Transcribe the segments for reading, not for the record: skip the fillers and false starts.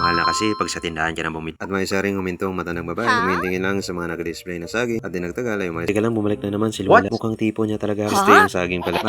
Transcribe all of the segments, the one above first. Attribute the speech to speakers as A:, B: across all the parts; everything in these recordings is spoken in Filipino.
A: Mahal na kasi pag sa tindahan ka nang bumili. At may isa ring humintong mata ng babae. Humihintingin lang sa mga nag-display na saging. At dinagtagal ay umalis. Teka lang, bumalik na naman si Lola. Mukhang tipo niya talaga. Gusto yung saging pala.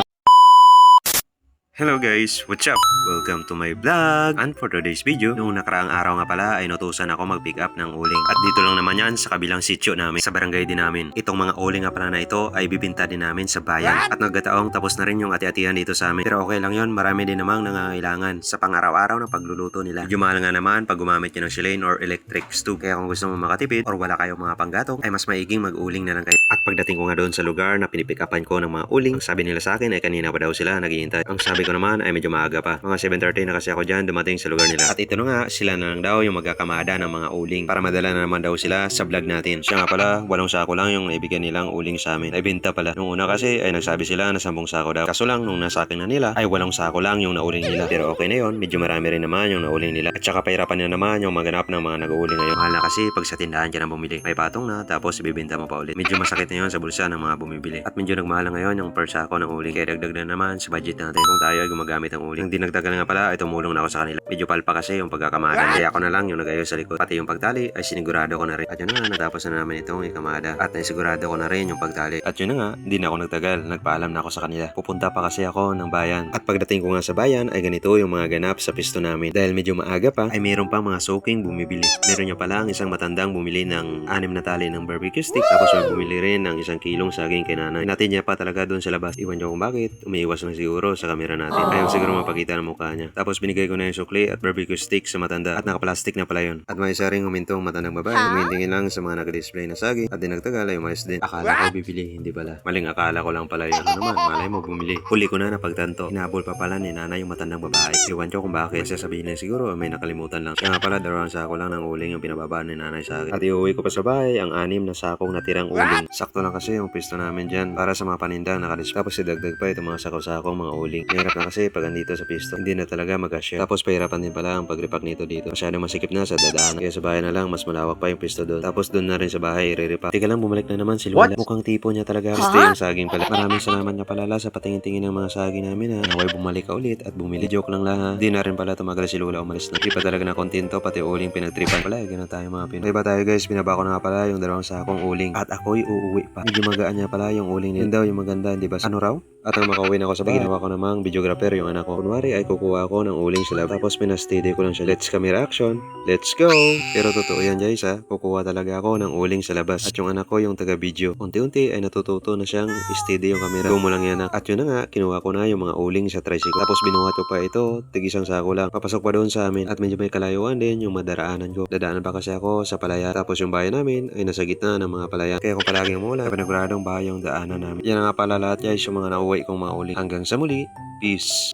A: Hello guys, what's up? Welcome to my vlog. And for today's video, noong nakaraang araw nga pala ay natusan ako mag-pick up ng uling. At dito lang naman yan sa kabilang sityo namin, sa barangay din namin. Itong mga uling nga pala na ito ay bibinta din namin sa bayan. At nagkataong tapos na rin yung ati-atihan dito sa amin. Pero okay lang yon, marami din namang nangangailangan sa pang-araw-araw na pagluluto nila. Medyo mahal nga naman pag gumamit nyo ng shilane or electric stove. Kaya kung gusto mo makatipid or wala kayong mga panggatong, ay mas maiging mag-uling na lang kayo. At pagdating ko nga doon sa lugar na pinipick upan ko ng mga uling, sabi nila sa akin ay kanina pa daw sila naghihintay. Ang sabi ko naman ay medyo maaga pa. Mga 7:30 na kasi ako dyan dumating sa lugar nila. At ito na nga, sila na lang daw yung magkakamada ng mga uling para madala na naman daw sila sa vlog natin. Siya nga pala, 8 sako lang yung naibigyan nilang uling sa amin. Ay binta pala. Nung una kasi ay nagsabi sila na 10 sako daw. Kaso lang nung nasa akin na nila ay 8 sako lang yung nauling nila. Pero okay na yon, medyo marami rin naman yung nauling nila. At saka pahirapan na naman yung maganap ng mga nag-uuling ngayon. Mahal na kasi pag sa tindahan ka nang bumili. May patong na tapos ibibenta mo pa ulit. Medyo masakit na yun sa bulsa ng mga bumibili. At medyo nagmahal na ngayon yung per sako ng uling. Kaya dagdag na naman sa budget natin kung tayo ay gumagamit ng uling. Yung dinagdagan nga pala ay tumulong na ako sa kanila. Medyo palpa kasi yung pagkakamada. Kaya ako na lang yung nag-ayos sa likod. Pati yung pagtali ay sinigurado ko na rin. At yun na nga, natapos na namin itong ikamada. At naisigurado ko na rin yung pagtali. At yun na nga, hindi na ako nagtagal. Nagpaalam na ako sa kanila. Pupunta pa kasi ako ng bayan. At pagdating ko nga sa bayan ay ganito yung mga ganap sa pisto namin. Dahil medyo maaga pa ay mayroon pa mga soaking bumibili. Meron niya pala ang isang matandang bumili ng 6 na tali ng barbecue stick. Tapos may bumili rin ng 1 kilong saging kay nanay. Natin niya pa talaga doon sa labas. Iwan niyo kung bakit. Umiiwas lang siguro sa kamera natin. Ayaw siguro mapakita ng mukha niya. Tapos binigay ko na yung sukli at barbecue stick sa matanda. At nakaplastic na pala yun. At may isa ring humintong matandang babae. Humihintingin lang sa mga nag-display na saging. At dinagtagal ay umayos din. Akala ko bibili, hindi pala. Maling akala ko lang pala yun. Ano naman, malay mo bumili. Huli ko na napagtanto. Hinabol pa pala ni nanay yung matandang babae. Iwan ko kung bakit. Kasi sabihin na siguro may nakalimutan lang. Kaya nga pala 2 sako lang ng uling yung pinababa ni nanay sa akin. At iuwi ko pa sa bahay ang 6 na sakong natirang uling. Sakto lang kasi yung pisto namin dyan para sa mga paninda nakadisplay. Tapos idagdag pa itong mga sako-sakong mga uling. Mahirap na kasi pag andito sa pisto. Hindi na talaga mag-share. Tapos pahirapan din pala ang pag-repack nito dito. Masyadong masikip na sa dadaan. Kaya sa bahay na lang mas malawak pa yung pisto doon. Tapos doon na rin sa bahay i-repack. Teka lang, bumalik na naman si Lola. Mukhang tipo niya talaga. Gusto yung saging pala. Maraming salamat nga pala sa patingin-tingin ng mga saging namin ha. Naway bumalik ka ulit at bumili. Joke lang ha. Di na rin pala tumagal si Lola umalis na. Di pa talaga na kontento pati uling pinagtripan pala. Ganun tayo mga Pinoy. Diba tayo guys, binaba ko na nga pala yung 2 sakong uling. At ako'y uuwi pa. Medyo magaan niya pala yung uling nila. Yun daw yung maganda, di ba? Ano raw? At ang makauwi na ako sa bahay, ginawa ko namang videographer yung anak ko. Kunwari ay kukuha ko ng uling sa lab. Tapos pinasteady ko lang siya. Let's camera action. Let's go! Pero totoo yan guys ha. Kukuha talaga ako ng uling sa labas. At yung anak ko yung taga-video. Unti-unti ay natututo na siyang steady yung camera. Go mo lang yan. At yun na nga, kinuha ko na yung mga uling sa tricycle. Tapos binuhat ko pa ito. Tig-1 sako lang. Papasok pa doon sa amin. At medyo may kalayuan din yung madaraanan ko. Dadaanan pa kasi ako sa palaya. Tapos yung bayan namin ay nasa gitna ng mga palaya. Kaya kung palaging mula, paniguradong bahay yung daanan namin. Yan nga pala lahat guys yung mga nauwi kong mga uling. Hanggang sa muli, peace!